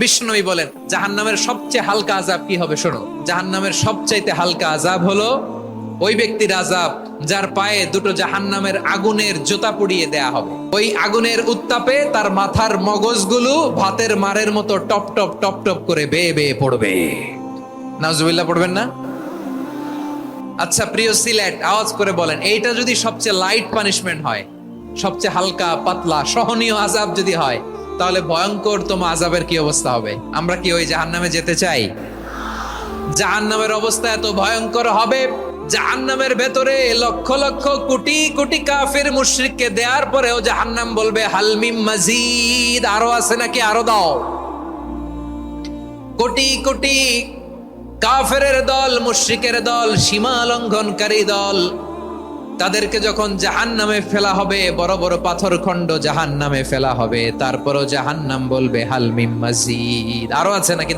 বিষ্ণুই বলেন জাহান্নামের সবচেয়ে হালকা আযাব কি হবে শোনো। জাহান্নামের সবচাইতে হালকা আযাব হলো ওই ব্যক্তির আযাব যার পায়ে দুটো জাহান্নামের আগুনের জুতা পুড়িয়ে দেয়া হবে। ওই আগুনের উত্তাপে তার মাথার মগজগুলো ভাতের মারের মতো টপ টপ টপ টপ করে বেয়ে বেয়ে পড়বে। নাউজুবিল্লাহ পড়বেন না? আচ্ছা প্রিয় সিলেট, আওয়াজ করে বলেন এইটা যদি সবচেয়ে লাইট পানিশমেন্ট হয়, সবচেয়ে হালকা পাতলা সহনীয় আযাব যদি হয়, তাহলে ভয়ঙ্কর তোমার আযাবের কি অবস্থা হবে? আমরা কি ওই জাহান্নামে যেতে চাই? জাহান্নামের অবস্থা এত ভয়ঙ্কর হবে, জাহান্নামের ভেতরে লক্ষ লক্ষ কোটি কোটি কাফির মুশরিককে দেওয়ার পরেও জাহান্নাম বলবে হালমিম মাজিদ, আরো আছে নাকি, আরো দাও। কোটি কোটি কাফেরের দল, মুশরিকের দল, সীমা লঙ্ঘনকারী দল, তাদেরকে যখন জাহান্নামে ফেলা হবে, বড় বড় পাথর খণ্ড জাহান্নামে ফেলা হবে, তারপরও জাহান্নাম বলবে হাল মিম মাজিদ, আরো আছে নাকি।